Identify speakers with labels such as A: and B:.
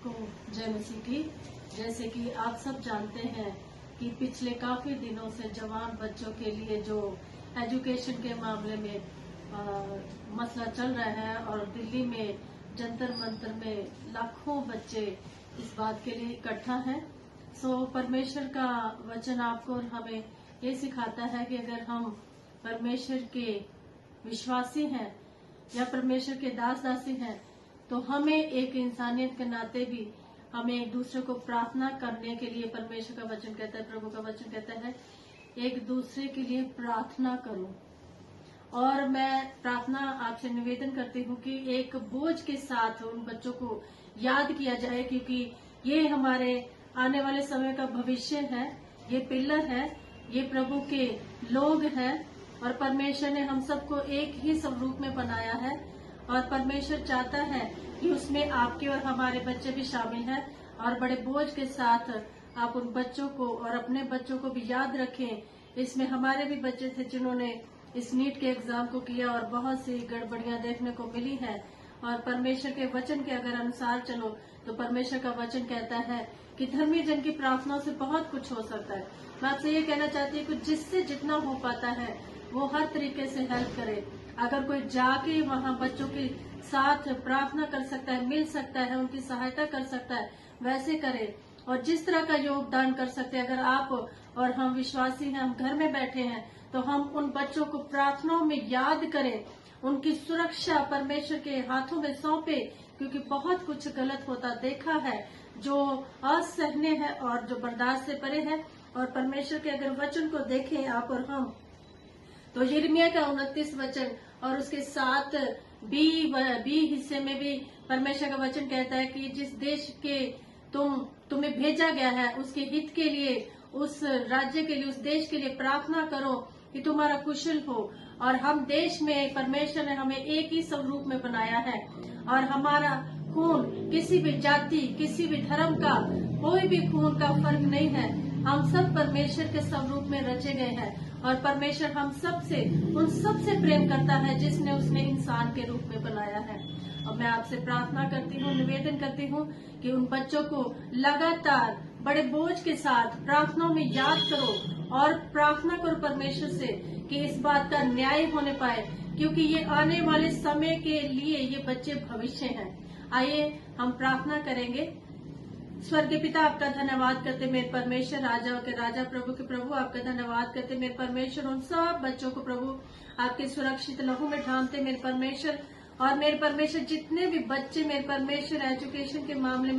A: को जय मसीह की। जैसे कि आप सब जानते हैं कि पिछले काफी दिनों से जवान बच्चों के लिए जो एजुकेशन के मामले में मसला चल रहा है और दिल्ली में जंतर मंतर में लाखों बच्चे इस बात के लिए इकट्ठा हैं। परमेश्वर का वचन आपको और हमें ये सिखाता है कि अगर हम परमेश्वर के विश्वासी हैं या परमेश्वर के दास दासी हैं तो हमें एक इंसानियत के नाते भी हमें एक दूसरे को प्रार्थना करने के लिए परमेश्वर का वचन कहता है, प्रभु का वचन कहता है एक दूसरे के लिए प्रार्थना करो। और मैं प्रार्थना आपसे निवेदन करती हूँ कि एक बोझ के साथ उन बच्चों को याद किया जाए, क्योंकि ये हमारे आने वाले समय का भविष्य है, ये पिलर है, ये प्रभु के लोग हैं और परमेश्वर ने हम सबको एक ही स्वरूप में बनाया है और परमेश्वर चाहता है कि उसमें आपके और हमारे बच्चे भी शामिल हैं। और बड़े बोझ के साथ आप उन बच्चों को और अपने बच्चों को भी याद रखें। इसमें हमारे भी बच्चे थे जिन्होंने इस नीट के एग्जाम को किया और बहुत सी गड़बड़ियां देखने को मिली है। और परमेश्वर के वचन के अगर अनुसार चलो तो परमेश्वर का वचन कहता है कि धर्मी जन की प्रार्थनाओं से बहुत कुछ हो सकता है। मैं आपसे ये कहना चाहती हूँ कि जिससे जितना हो पाता है वो हर तरीके से हेल्प करे। अगर कोई जाके वहाँ बच्चों के साथ प्रार्थना कर सकता है, मिल सकता है, उनकी सहायता कर सकता है, वैसे करे। और जिस तरह का योगदान कर सकते हैं, अगर आप और हम विश्वासी हैं, हम घर में बैठे हैं, तो हम उन बच्चों को प्रार्थनाओं में याद करें, उनकी सुरक्षा परमेश्वर के हाथों में सौंपे, क्योंकि बहुत कुछ गलत होता देखा है जो असहनीय है और जो बर्दाश्त से परे है। और परमेश्वर के अगर वचन को देखें आप और हम, तो यिर्मयाह का 29 वचन और उसके साथ बी हिस्से में भी परमेश्वर का वचन कहता है कि जिस देश के तुम्हें भेजा गया है उसके हित के लिए, उस राज्य के लिए, उस देश के लिए प्रार्थना करो कि तुम्हारा कुशल हो। और हम देश में परमेश्वर ने हमें एक ही स्वरूप में बनाया है और हमारा खून किसी भी जाति, किसी भी धर्म का, कोई भी खून का फर्क नहीं है। हम सब परमेश्वर के स्वरूप में रचे गए हैं और परमेश्वर हम सब से, उन सब से प्रेम करता है जिसने उसने इंसान के रूप में बनाया है। और मैं आपसे प्रार्थना करती हूँ, निवेदन करती हूँ कि उन बच्चों को लगातार बड़े बोझ के साथ प्रार्थनाओं में याद करो और प्रार्थना करो परमेश्वर से कि इस बात का न्याय होने पाए, क्योंकि ये आने वाले समय के लिए ये बच्चे भविष्य हैं। आइए हम प्रार्थना करेंगे। स्वर्गीय पिता, आपका धन्यवाद करते मेरे परमेश्वर, राजा के राजा, प्रभु के प्रभु, आपका धन्यवाद करते मेरे परमेश्वर। उन सब बच्चों को प्रभु आपके सुरक्षित लहू में ढांपते मेरे परमेश्वर। और मेरे परमेश्वर जितने भी बच्चे मेरे परमेश्वर एजुकेशन के मामले में